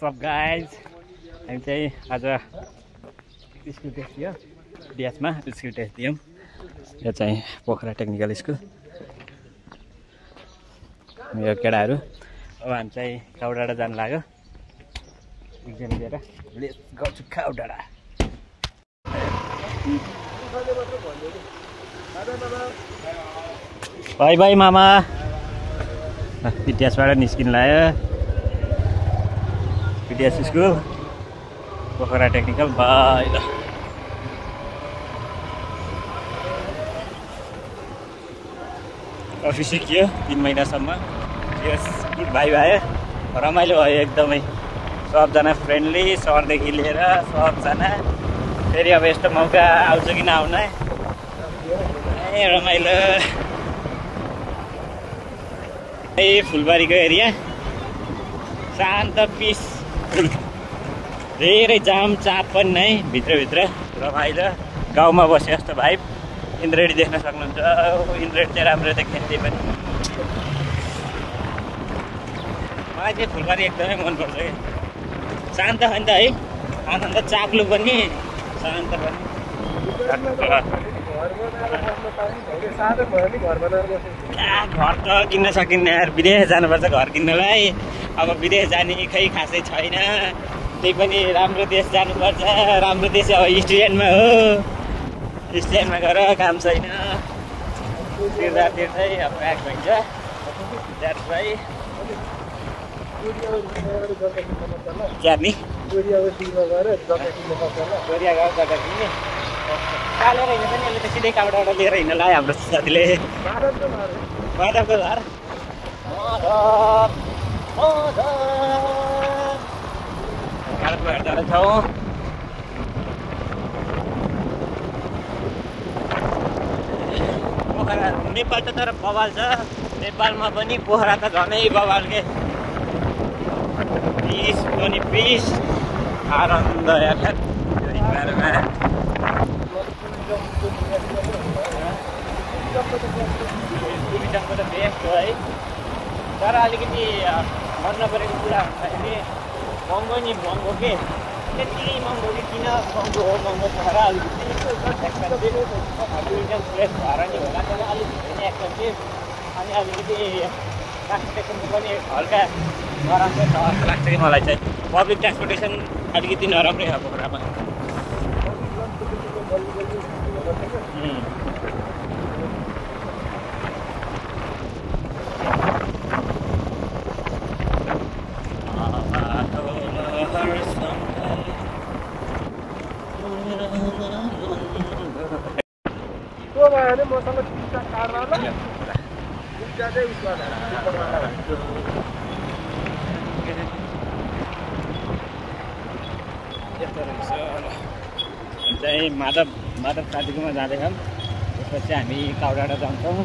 What's up guys हामी चाहिँ आज स्कुल टेस्ट दियो डिएसमा स्कुल टेस्ट दियौँ यो चाहिँ पोखरा टेक्निकल स्कुल यो केटाहरू अब हामी चाहिँ काउडाँडा जानु लाग्यो एक्जाम दिएर let's go to Kaudanda bye bye मामा पिटिएसबाट निस्किनु लाग्यो पिटिएस स्कुल पोखरा टेक्निकल बाई ल अफिस सिकियो 3 महिनासम्म यस गुड भाइ भयो रमाइलो भयो एकदमै सबजना फ्रेन्डली सरदेखि लिएर सबजना फेरि अब यस्तो मौका आउँछ कि नआउन ए रमाइलो ए फुलबारीको एरिया शान्त पिसफुल धेरै जाम चाप पनि नै भित्रभित्र रमाइलो गाउँमा बसे जस्तो भाइब इन्द्रेणी देख्न सक्नुहुन्छ इन्द्रेणी चाहिँ राम्रो देखिन्थे पनि मलाई चाहिँ फुलबारी एकदमै मनपर्छ कि शान्त छ नि त है आनन्द चाप्लो पनि शान्त पनि घर त किन्न सकिन्न यार विदेश जानुपर्छ घर किन्नलाई अब विदेश जाने खै खासै छैन त्यही पनि राम्रो देश जानुपर्छ राम्रो देश अब स्टुडेन्टमा हो स्टुडेन्टमा गएर काम छैन तिर्दा तिर्दै अब ब्याक भइन्छ द्याट्स वाइ जाने कोरिया गएर जग्गा किन्ने कालेर हिँड्छ नि अहिले त सिधै काउडाबाट लिएर हिँड्न लाग्यो हाम्रो साथीले माधवको घर काठको हेर्दा छौँ पोखरा नेपाल त तर बवाल छ नेपालमा पनि पोखरा त झनै बवाल के पिस पनि पिस आनन्द यार टुरिज्मको त बेस्ट हो है तर अलिकति मन नपरेको कुरा भन्दाखेरि महँगो नि महँगो के त्यति महँगो कि किन महँगो हो महँगो पोखरा अलिकति टुरिज्म प्लेस भएर नि होला तर अलिकति नै एक्सपेन्सिभ अनि अलिकति ट्रान्सपोर्टेसनको पनि हल्का नराम्रो छ जस्तो लाग्छ कि मलाई चाहिँ पब्लिक ट्रान्सपोर्टेसन अलिकति नराम्रै छ पोखरामा चाहिँ माधव साथीकोमा जाँदैछौँ त्यसपछि हामी काउडाँडा जान्छौँ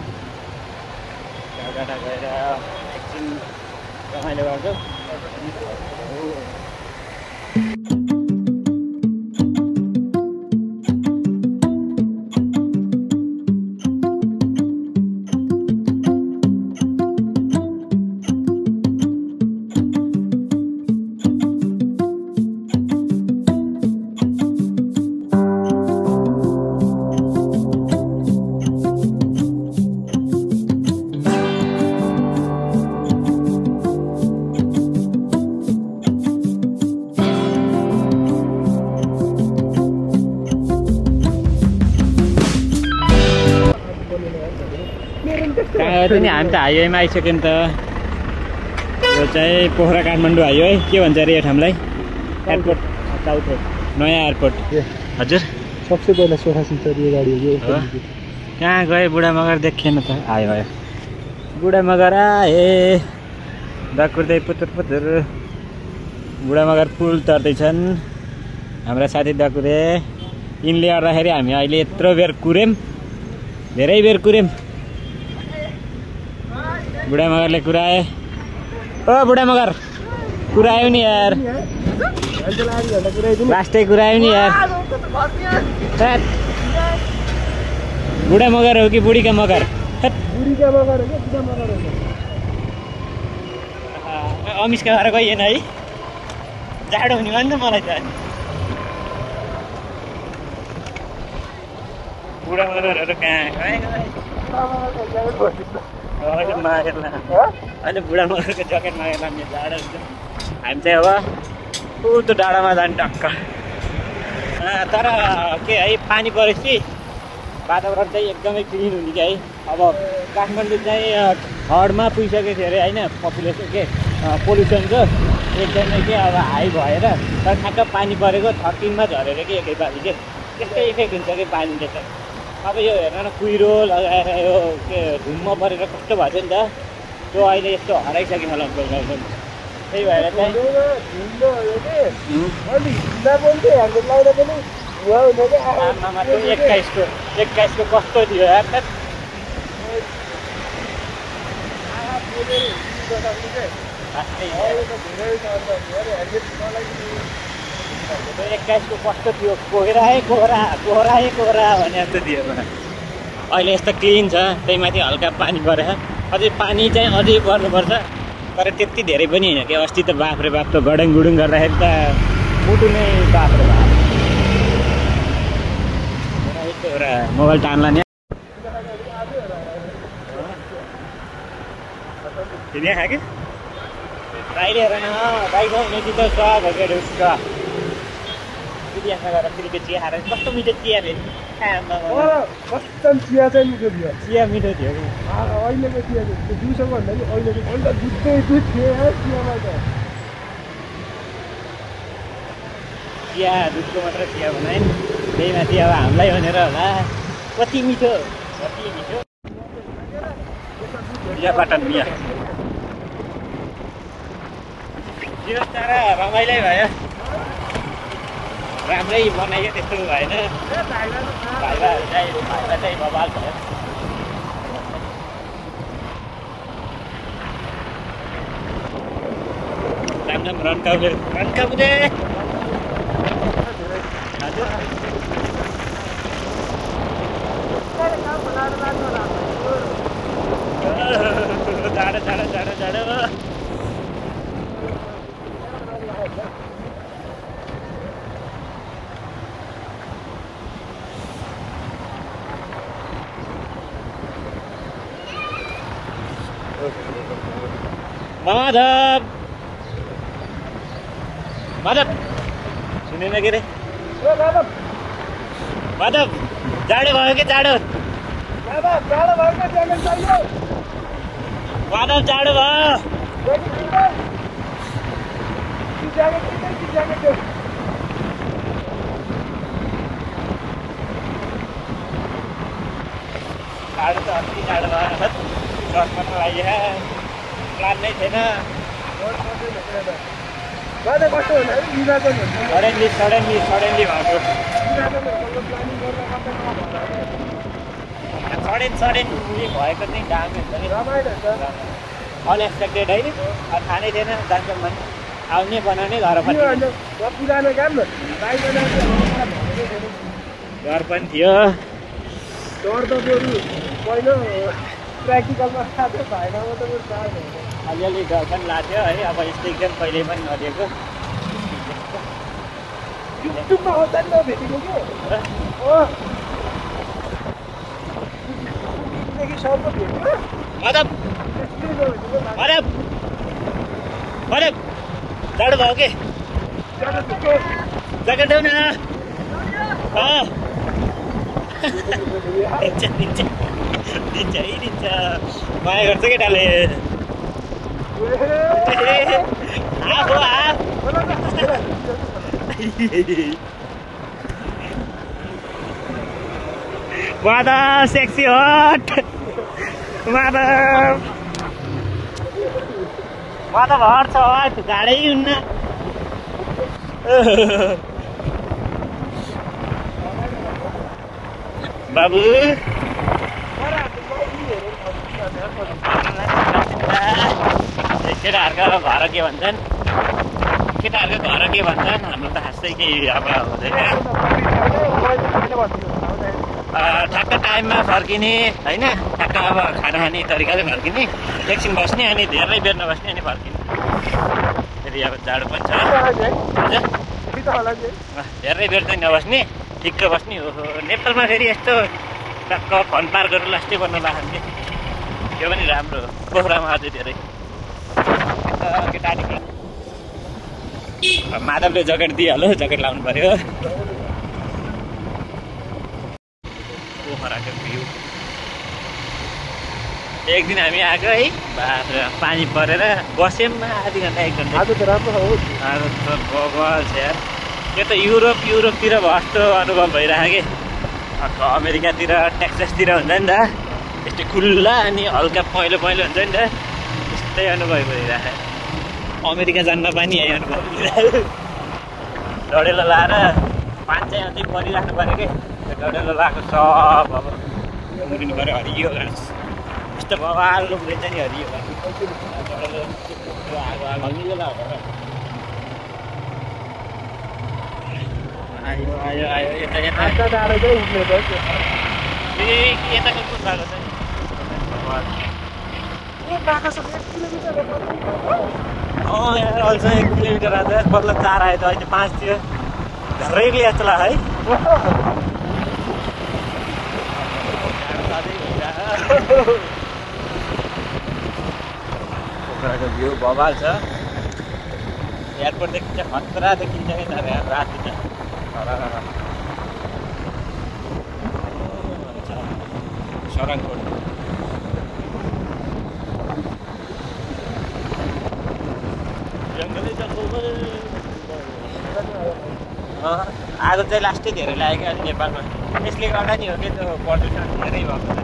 काउडाँडा गएर एकछिन रमाइलो गर्छौँ नि हामी त हाइवेमा आइसक्यौँ नि त यो चाहिँ पोखरा काठमाडौँ हाइवे के भन्छ अरे यो ठाउँलाई एयरपोर्ट नयाँ एयरपोर्ट हजुर सबसे पहिला सोखा सिंह गाडी हो कहाँ गए बुढा मगर देखेन त आयो आयो बुढा मगर आए दकुर्दै पुतुर पुतुर बुढा मगर पुल तर्दैछन् हाम्रा साथी दकुरे यिनले गर्दाखेरि हामी अहिले यत्रो बेर कुर्यौँ धेरै बेर कुर्यौँ बुढा मगरले कुराए ओ बुढा मगर कुरायो नि यार लास्टै कुरायो नि यार बुढा मगर हो कि बुढीका मगर बुढीका मगर हो कि बुढा मगर हो अमिसका घर गइएन है जाडो हुने भयो नि त मलाई त बुढा मरहरू कहाँ अहिले मागेर अहिले बुढा मरको ज्याकेट मागेर लाने जाडो हुन्छ हामी चाहिँ अब त्यो डाँडामा जाने टक्क तर के है पानी परेपछि वातावरण चाहिँ एकदमै क्लिन हुने कि है अब काठमाडौँ चाहिँ थर्डमा पुगिसकेको थियो अरे होइन पपुलेसन के पोल्युसन चाहिँ एकदमै के अब हाई भएर तर ठ्याक्क पानी परेको 13मा झरेर कि एकैपालि के त्यस्तै इफेक्ट हुन्छ कि पानीले चाहिँ अब यो हेर्न न कुहिरो लगाएर यो के धुम्म परेर कस्तो भएको थियो नि त त्यो अहिले यस्तो हराइसक्यो मलाई त्यही भएर चाहिँ आमामा त्यो 21को कस्तो थियो यार त्यो 21को कस्तो थियो कोहरा भने जस्तो थियो अहिले यस्तो क्लिन छ त्यही माथि हल्का पानी परेछ अझै पानी चाहिँ अझै पर्नुपर्छ तर त्यति धेरै पनि होइन कि अस्ति त बाफ्रे बाफ त गडङ गुडुङ गर्दाखेरि त मुटु नै बाफ्रे बाफ एउटा मोबाइल टान्ला नि किने खा कि दाइले हेर न दाइको मेची त सब हो क्या उसको विदेशमा गएर फेरि चिया खाएर कस्तो मिठो चिया फेरि कस्तो चिया चाहिँ मिठो थियो चिया मिठो थियो कि अहिलेको चिया त्यो दिउँसो भन्दा नि अहिलेको अन्त दुधै दुध थियो चियामा त चिया दुधको मात्र चिया बनाए त्यही माथि अब हामीलाई भनेर होला कति मिठो बिहाबाट बिहा यो तर रमाइलो भयो राम्रै बनाइयो त्यस्तो भएन भाइबा चाहिँ बबाल भयो राम रन्काउने हजुर जाडो माधव सुनेन के रे माधव जाडो भयो कि जाडो माधव जाडो भयो जाडो त अस्ति जाडो भयो दसमा लागि प्लान नै थिएन सडनली भएको सडनली भएको चाहिँ काम अनएक्सपेक्टेड है थाहा नै थिएन जान्छौँ भने आउने बनाउने घर पनि घर पनि थियो प्र्याक्टिकलमा खाएको भएन अलिअलि डर पनि लाग्थ्यो है अब यस्तो एकदम कहिले पनि नदिएको युट्युबमा आउँदा नि नभेटेको कि सर्व भेट्यो माधव जाडो भयो के ज्याकेट देऊ न दिन्छ माया गर्छ केटाले माधव सेक्सी हट माधव हट छ हट गाडै हुन्न बाबु केटाहरूको घर के भन्छन् हाम्रो त खासै केही अब हुँदैन ठ्याक्क टाइममा फर्किने होइन ठ्याक्क अब खाना खाने तरिकाले फर्किने एकछिन बस्ने अनि धेरै बेर नबस्ने अनि फर्किने फेरि अब जाडो पनि छ हजुर धेरै बेर चाहिँ नबस्ने ठिक्क बस्ने हो। नेपालमा फेरि यस्तो टक्क फन पार गरेर लास्टै बन्न लाग्छ त्यो पनि राम्रो हो। पोखरामा अझै धेरै केटाकेटी माधवले ज्याकेट दिइहाल्यो, ज्याकेट लाउनु पर्यो। पोखराको भ्यू एक दिन हामी आएको है, पानी परेर बस्यौँ आधी घन्टा 1 घन्टा। आज त राम्रो हो आज त बवाल छ यार। यो त युरोपतिर जस्तो अनुभव भइरहेको कि अमेरिकातिर टेक्सासतिर हुन्छ नि त यस्तै खुल्ला अनि हल्का पहेँलो पहेँलो हुन्छ नि त त्यस्तै अनुभव भइरहेको। अमेरिका जान्न पनि यही अनुभव भइरहेको। डढेलो लाएर पानी चाहिँ अझै परिराख्नु पऱ्यो कि डढेलो लाएको सब अब उम्रिनु पऱ्यो। हरियो घाँस यस्तो बवाल उम्रिन्छ नि हरियो घाँस। आयो यता डाँडो चाहिँ उठ्ने त यताको कुन भएको छ यार अल्छ 1 किलोमिटर आज बल्ल 4 आयो त अहिले 5 थियो। झर्रैले जस्तो लाग्यो है। पोखराको भ्यू बवाल छ। एयरपोर्ट देखिन्छ खतरा देखिन्छ कि राति त सराङकोट जङ्गलै जङ्गल आज चाहिँ लास्टै धेरै लाग्यो क्या नेपालमा। यसले गर्दा नि हो कि त्यो प्रदूषण धेरै भएको छ।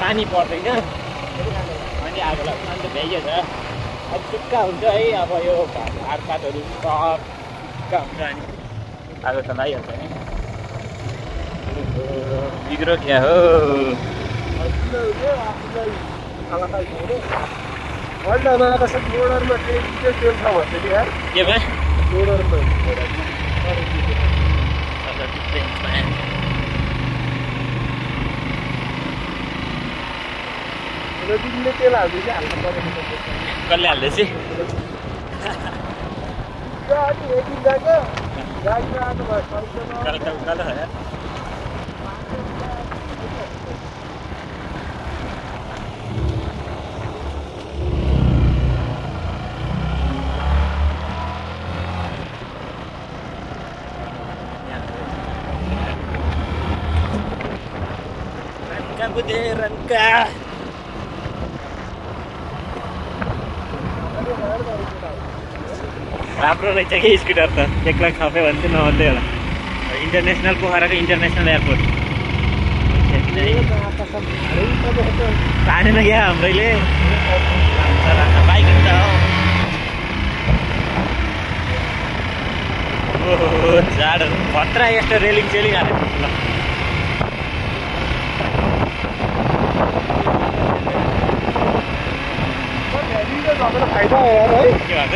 पानी पर्दैन अनि आगो लाग्छ अन्त भ्याइयो छ। अब सुक्खा हुन्छ है, अब यो हातपातहरू सब सुक्खा हुन्छ अनि आगो त लागिहाल्छ नि। बिग्रो क्या हो केमा कसले हाल्दैछ? Rangka राम्रो रहेछ कि स्कुटर त 1 लाख थप्यो भने चाहिँ नभन्दै होला। इन्टरनेसनल पोखराको इन्टरनेसनल एयरपोर्ट तानेन क्या हाम्रैले बाइक हुन्छ हो जाडो खतरा यस्तो रेलिङ सेलिङ हालेको ल। फाइदा हो यार है। के भन्छ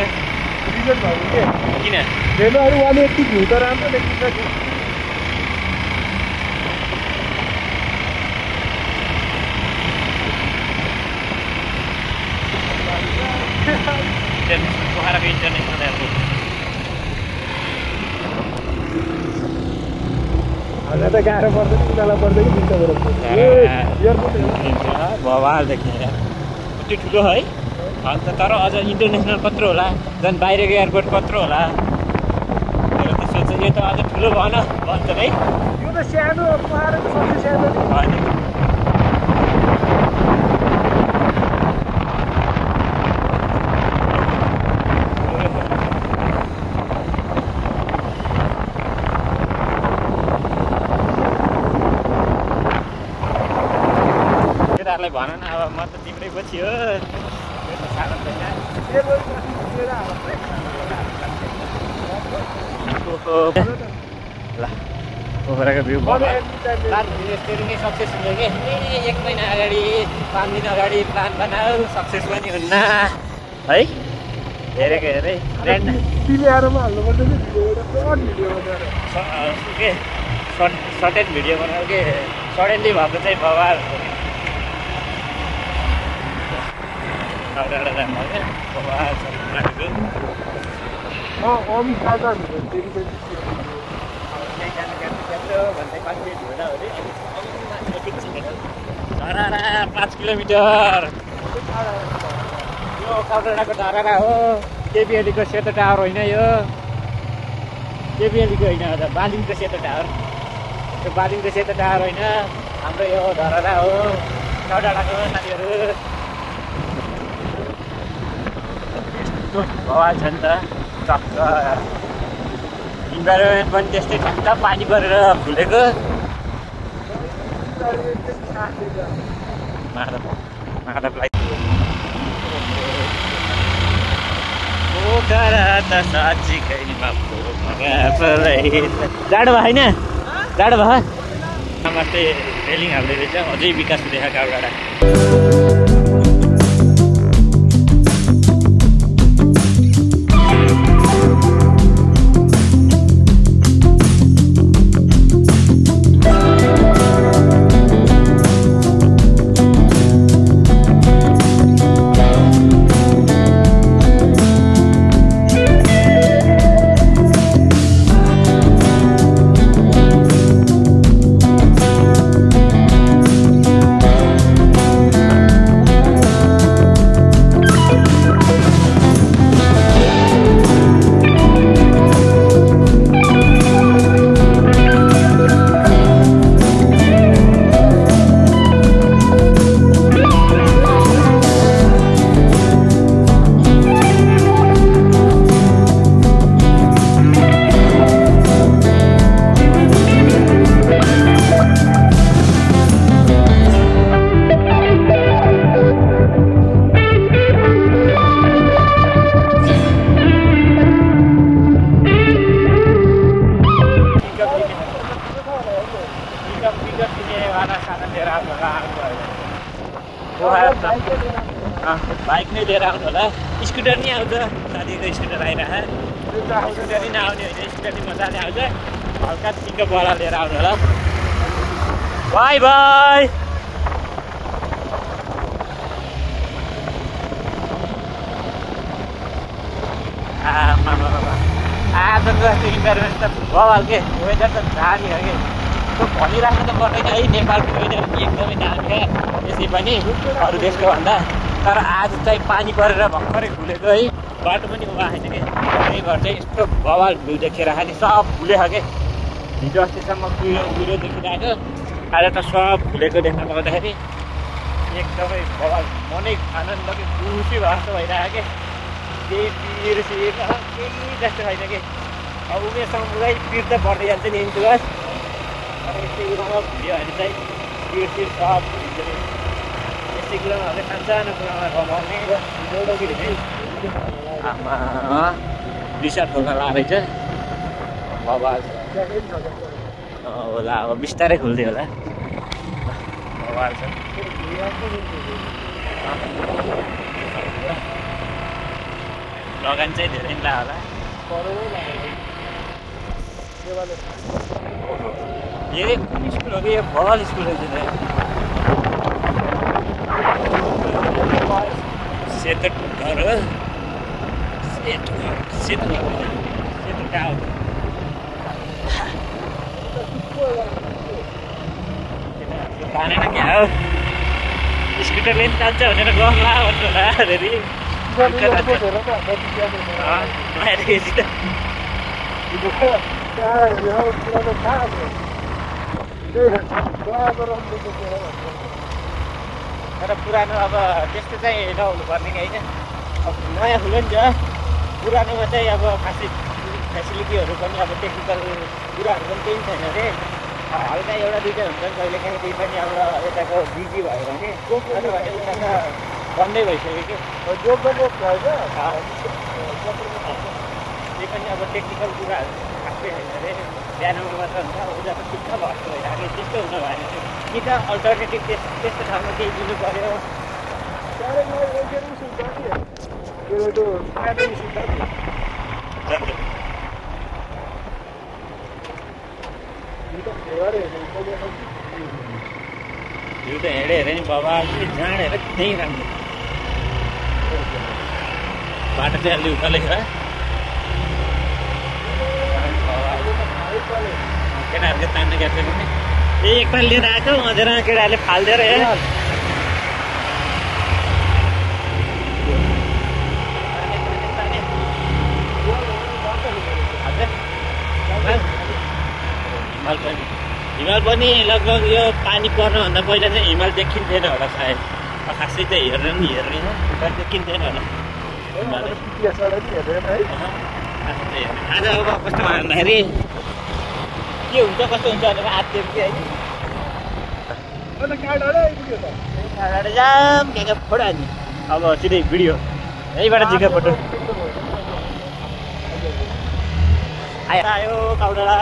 रिजन भयो के किन डेलोहरू वाले यति भ्यू त राम्रो देखिन्छ कि पोखराको इन्टरनेसनल एयरपोर्ट। हामीलाई त गाह्रो पर्दैन उनीहरूलाई पर्दैन बवाल देख्ने कति ठुलो है। अन्त तर अझ इन्टरनेसनल कत्रो होला, झन् बाहिरको एयरपोर्ट कत्रो होला। मेरो त सोच यो त अझ ठुलो भन भन्छ है। यो त सानो पहाडको सबसे सानो होइन केटाहरूलाई भन न अब म त तिम्रै पछि हो। ल पोखराको भ्यू यसरी नै सक्सेस हुन्छ कि 1 महिना अगाडि 5 दिन अगाडि प्लान बनाऊ सक्सेस पनि हुन्न है। हेरेको हेरे पिलिआरमा हाल्नुपर्छ नि के सर्टेन भिडियो बनाऊ कि सडनली भएको चाहिँ बवाल टाढा जानु भयो अमित दादा फेरि धरारा 5 किलोमिटर यो काभ्रेडाको धरारा हो केबिएलीको सेतो टावर होइन यो केबिएलीको होइन बालिङको सेतो टावर त्यो बालिङको सेतो टावर होइन हाम्रो यो धरारा हो काभ्रेडाको साथीहरू यस्तो भवा छ नि त टक्क इन्भाइरोमेन्ट पनि त्यस्तै ठ्याक्क पानी परेर फुलेको माधवलाई जाडो भयो होइन जाडो भयो नमस्ते रेलिङ हाल्दै रहेछ अझै विकास हुँदैछ काभ्रेडा बाइक नै लिएर आउनु होला स्कुटर नि आउँछ साथीको स्कुटर आइरहेको स्कुटर नि नआउने होइन स्कुटर नि मजाले आउँछ हल्का पिकअप वाला लिएर आउनु होला बाई बाई आजको इन्भाइरोमेन्ट त बवाल के वेदर त दामी हो कि त्यो भनिराख्नु त पर्दैन है नेपालको वेदर एकदमै दामी क्या यसै पनि अरू देशको भन्दा तर आज चाहिँ पानी परेर भर्खरै खुलेको है बाटो पनि उहाँ होइन कि त्यही भएर चाहिँ यस्तो बवाल भ्यू देखेर खालि सब फुलेको के हिजो अस्तिसम्म कुहिरो देखिरहेको आज त सब फुलेको देख्न पाउँदाखेरि एकदमै बवाल मनै आनन्द कि खुसी जस्तो भइरहेको के केही पिर सिर केही जस्तो छैन कि अब उमेरसँग पुरै पिर त बढ्दै जान्छ नि इन्टुवास तर यस्तै कुरामा भुल्यो भने चाहिँ पिर सिर सब भुलिन्छ नि यस्तै कुरामा अझै सानसानो कुरामा रमाउने आमा रिसर्ट खोल्न लाग्दैछ बवाल होला अब बिस्तारै खुल्दै होला बवाल छ लगान चाहिँ धेरै ला होला ए कुन स्कुल हो कि यो बवाल स्कुल रहेछ सेतो घर हो सेतो टावर पानेन क्या हो स्कुटरले पनि जान्छ भनेर गफला भन्नु होला फेरि तर पुरानो अब त्यस्तो चाहिँ नहुनु पर्ने कि होइन अब नयाँ खुल्यो नि त पुरानोमा चाहिँ अब खासै फेसिलिटीहरू पनि अब टेक्निकल कुराहरू पनि केही छैन अरे हल्का एउटा दुइटा हुन्छ नि कहिले काहीँ त्यही पनि अब यताको बिजी भयो भने उता त बन्दै भइसक्यो कि त्यही पनि अब टेक्निकल कुराहरू खासै छैन अरे बिहानमा मात्र हुन्छ उता त ठिक्क भस्तो भइरहेको त्यस्तो हुन भएन कि त अल्टरनेटिभ त्यस्तो ठाउँमा केही दिनु पऱ्यो यो त हेरे नि बाबा जाँड हेर त्यहीँ राम्रो बाटो चाहिँ अलि उकालै छ केटाहरूले तान्ने ग्यास पनि एकताल लिएर आएको अझै केटाहरूले फालिदिएर हिमाल पनि लगभग यो पानी पर्नुभन्दा पहिला चाहिँ हिमाल देखिन्थेन होला सायद खासै चाहिँ हेर्ने देखिन्थेन होला आज अब कस्तो भयो भन्दाखेरि के हुन्छ कस्तो हुन्छ भनेर आत्तियो कि है जाम क्या फोटो हाल्ने अब सिधै भिडियो यहीँबाट जिका फोटो आयो काउडाँडा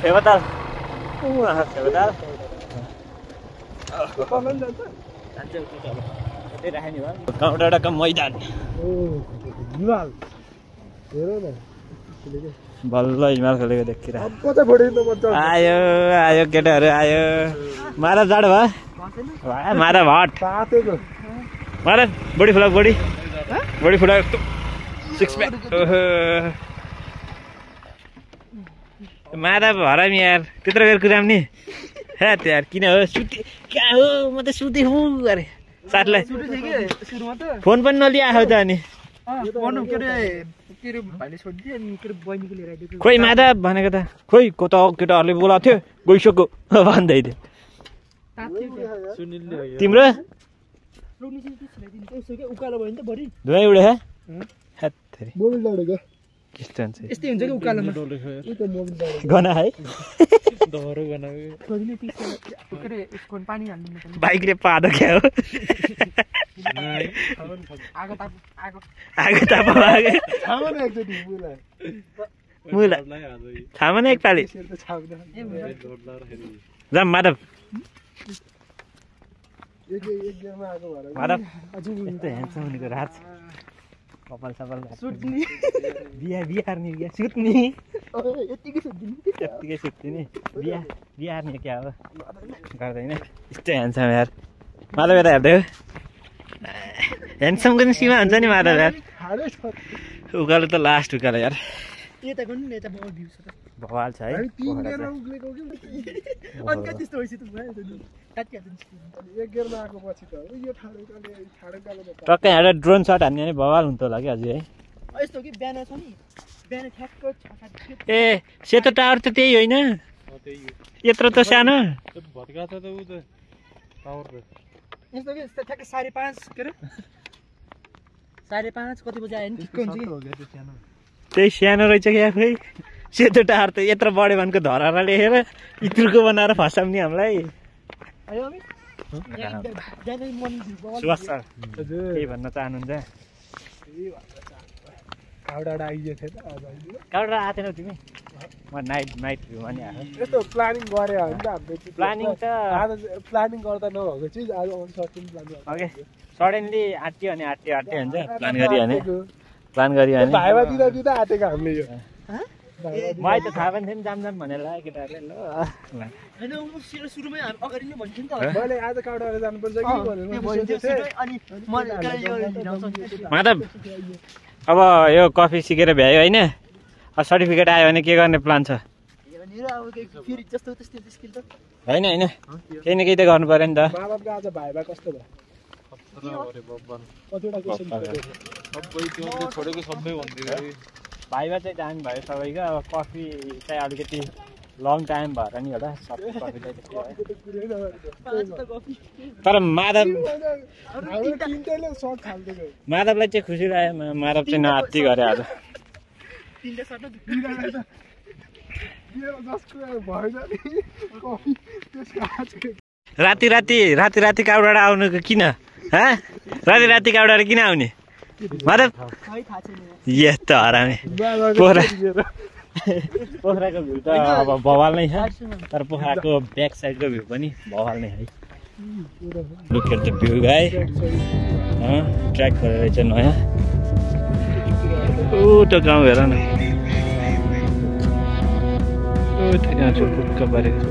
फेवाताल फेवाताल काउडाँडाको मैदान बल्ल हिमाल खोलेको देखिरहेको आयो आयो केटाहरू आयो मारा जाडो भयो मारा भट मारा बडी फुला बडी फुला सिक्स प्याक मारा हरामी यार त्यत्रो बेर कुराम नि हे यार किन हो सुते क्या हो म त सुते हुँ अरे साथीलाई फोन पनि नलिआएको त अनि खोइ मादा भनेको त खोइ कता केटाहरूले बोलाएको थियो गइसक्यो भन्दै थियो तिम्रो धुवाइ उडे त्यस्तो हुन्छ यस्तै हुन्छ कि उकालोमा गना है बाइकले पादो क्या हो आगो तापा मुला थाहा न एकपालि जाम माधव माधव यस्तो ह्यान्डसम हुनेको राज कपाल सपाल सुत्ने बिहार्ने क्या सुत्ने यत्तिकै सुत्ने बिहार्ने क्या हो गर्दैन यस्तो ह्यान्डसम यार माधव यता हेर्दै ह्यान्डसमको पनि सीमा हुन्छ नि माधव यार उकालो त लास्ट उकालो यार भवाल छ है टक्कै यहाँ ड्रोन सट हान्ने नि भवाल हुन्छ होला कि अझै है ए सेतो टावर त त्यही होइन यत्रो त सानो 5:30 कति बजे आयो नि त्यही सानो रहेछ क्या खोइ सेतो टावर त यत्रो बढ्यो भनेको धरारा लेखेर इत्रुको बनाएर फसाउने हामीलाई सुभाष सर केही भन्न चाहनुहुन्छ काउडाँडा आइदिएको थियो काउडाँडा आएको थिएनौ तिमी म नाइट भ्यूमा नि आएको यस्तो प्लानिङ गरे हो नि त हामीले प्लानिङ त आज प्लानिङ गर्दा नभएको चिज आज अनसर्टेन प्लानिङ ओके सडनली आट्यो अनि आट्यो हुन्छ प्लान गरियो भने भाइमा दिँदा आँटेको हामीले यो मलाई त थाहा पनि थिएन जाम भनेर केटाहरूले ल मैले आज काउडाँडा जानुपर्छ कि माधव अब यो कफी सिकेर भ्यायो होइन सर्टिफिकेट आयो भने के गर्ने प्लान छ होइन केही न केही त गर्नु पर्यो नि त आज भाइमा कस्तो भयो भाइबा चाहिँ दामी भयो सबैको अब कफी चाहिँ अलिकति लङ टाइम भएर नि होला तर माधवलाई चाहिँ खुसी लाग्यो माधव चाहिँ नहात्ती गरे आज राति काउडाँडा आउनुको किन राति काउडाँडा किन आउने माधव यस्तो हरामे पोखराको भ्यू त अब भवाल नै छ तर पोखराको ब्याक साइडको भ्यू पनि भवाल नै है लुक एट द भ्यू गाई ट्र्याक गरेर रहेछ नयाँ त्यो गाउँ हेर न त्यहाँ छुक्क परेको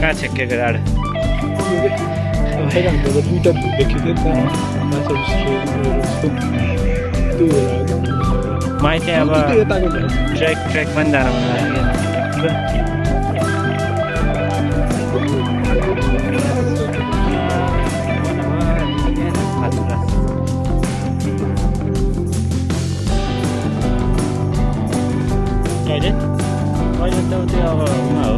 कहाँ छेकेको डाँडा पहिला हाम्रो दुईटा देखियो नि त माछा जस्तो त्यही होला मलाई चाहिँ अब ट्रेक पनि जानु मन लाग्यो कहिले त त्यो अब उमा हो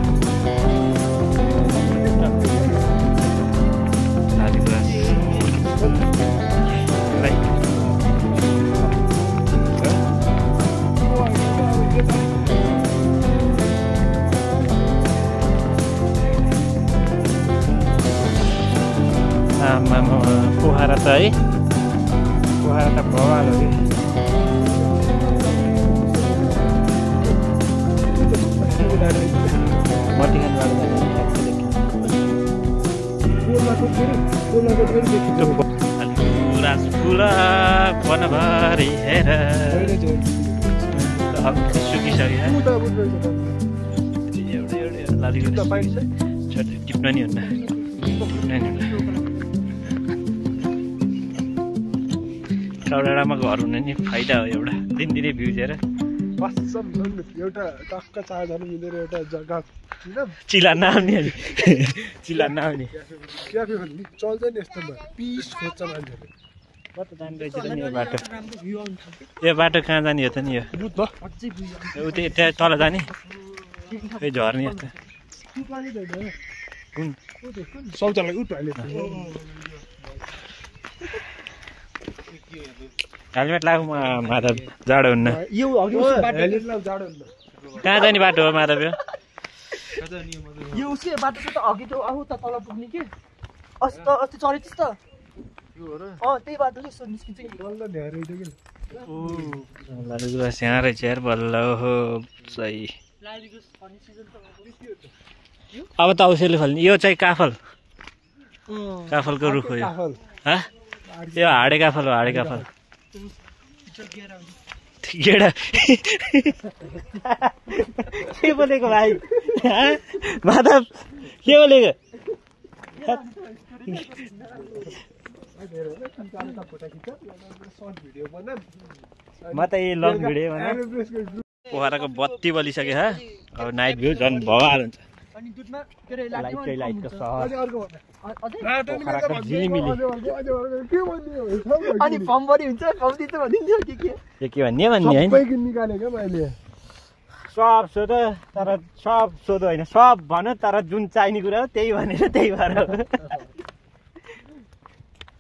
पोखरा त है पोखरा त भवाल हो कि वनभरि हेर सुकिसक्यो टिप्न नि हुन्न चौडाडामा घर हुने नि फाइदा हो एउटा दिनदिनै भ्युजेर एउटा टक्क चारजना मिलेर एउटा जग्गा चिला नआउने चिला नआउने क्याफे खोल्ने चल्छ नि यस्तो पिस खोज्छ मान्छेले कता जाने रहेछ त नि यो बाटो यो बाटो कहाँ जाने हो त नि यो उतै त्यहाँ तल जाने खै झर्ने यस्तो कुन शौचालय उठाले हेलमेट लाग्नु माधव जाडो हुन्न कहाँ जाने बाटो हो माधव यो उसकै बाटो छ त अघि त्यो आऊ त तल पुग्ने के अस्ति चढेछ त त्यही बाटो चाहिँ यसो निस्किन्छ कि यहाँ रहेछ यार बल्ल हो सही अब त औसेली फल्ने यो चाहिँ काफलको रुख हो यो हाडे काफल हो हाडे काफल गेडा के बोलेको भाइ माधव के बोलेको म त यही लङ भिडियो बना पोखराको बत्ती बलिसक्यो अब नाइट भ्यू झन् भवाल हुन्छ लाइटको सहर पोखराको झिलिमिली अनि फर्मभरि हुन्छ कम्ती त भनिदिन्छ के भन्ने है सब सोधो तर सब सोधो होइन सब भन तर जुन चाहिने कुरा हो त्यही भनेर त्यही भएर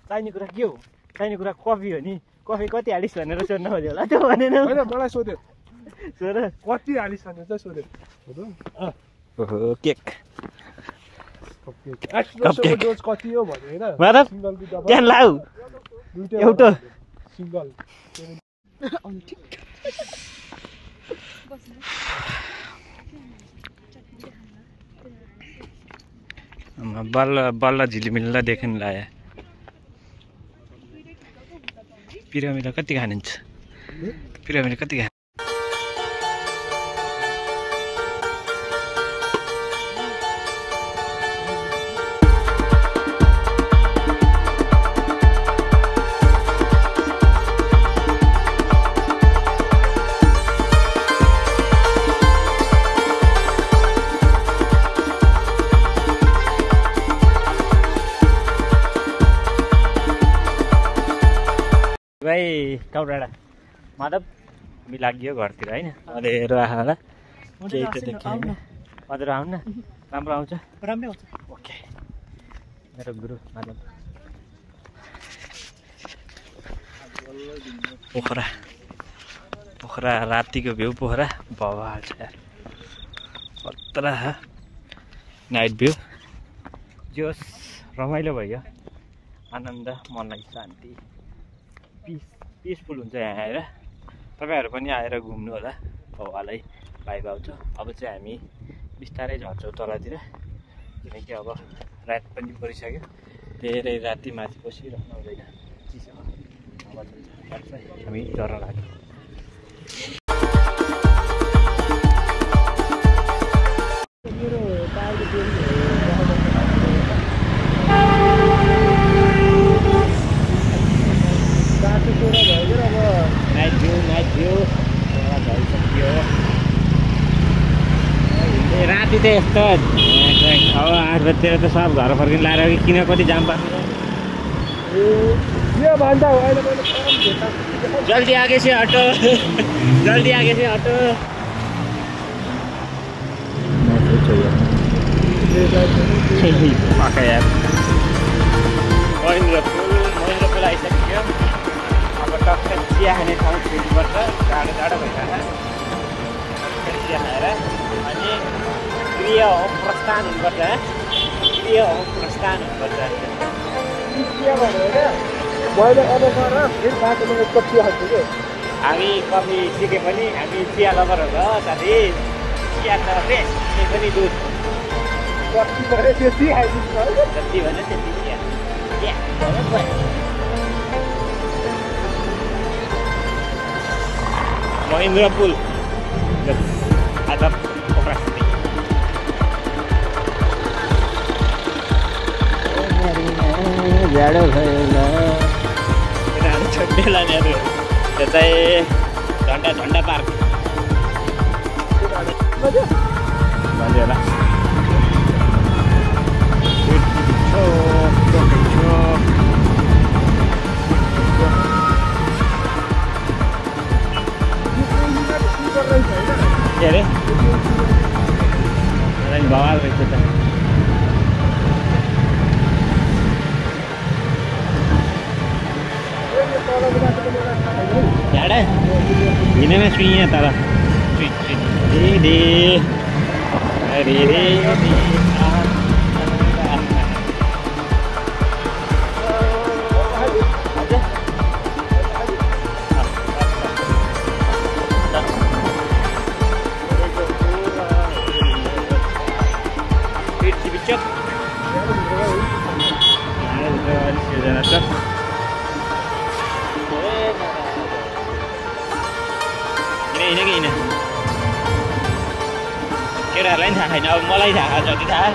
चाहिने कुरा के हो चाहिने कुरा कफी हो नि कफी कति हालिस् भनेर सोध्नु खोज्यो होला त्यो भनेर मलाई सोध्यो सोध कति हालिस् भनेर चाहिँ सोध्यो ओहो केक कति हो भन्यो होइन माधव त्यहाँ लाऊ एउटा सिङ्गल बल्ल झिलिमिल्ला देख्न लायो पिरामिड कति खानिन्छ पिरामिड कति खा भाइ कौडाडा माधव हामी लाग्यो घरतिर होइन अँध्यारो आएको होला केही त देखियो अँध्यारो आउनु न राम्रो आउँछ राम्रै आउँछ ओके मेरो गुरु माधव पोखरा रातिको भ्यू पोखरा भवाल छ यार खतरा नाइट भ्यू जोस् रमाइलो भयो आनन्द मनलाई शान्ति पिसफुल हुन्छ यहाँ आएर तपाईँहरू पनि आएर घुम्नु होला हावालाई भाइब आउँछ अब चाहिँ हामी बिस्तारै झर्छौँ तलतिर किनकि अब रात पनि परिसक्यो धेरै राति माथि बसिरहनु हुँदैन चिसो हावा चल्छ हामी झर्न लाग्छौँ राति चाहिँ यस्तो अब 8 बजीतिर त सब घर फर्किनु लाएर किन कति जाम पर्छ जल्दी आगे से हटो जल्दी आगे से हटो पक्का यार महेन्द्र पुल आइसक्यो अब टक्क चिया खाने ठाउँ छिर्नुपर्छ टाढो टाढो भइरहेको चिया खाएर अनि गृह होम प्रस्थान हुनुपर्छ गृह होम प्रस्थान हुनुपर्छ हामी कफी सिके पनि हामी चिया लभरहरू हो साथी चिया त बेस्ट त्यही पनि दुध जति भने त्यति चिया महेन्द्र पुल आज उपराष्ट्रपति जाडो भयो छोड्ने लानेहरू त्यो चाहिँ झन्डा पार्क भन्यो होला के अरे बवाल रहेछ त झाडा हिँडेमा सुइँ तर केटाहरूलाई पनि थाहा छैन अब मलाई थाहा जति थाहा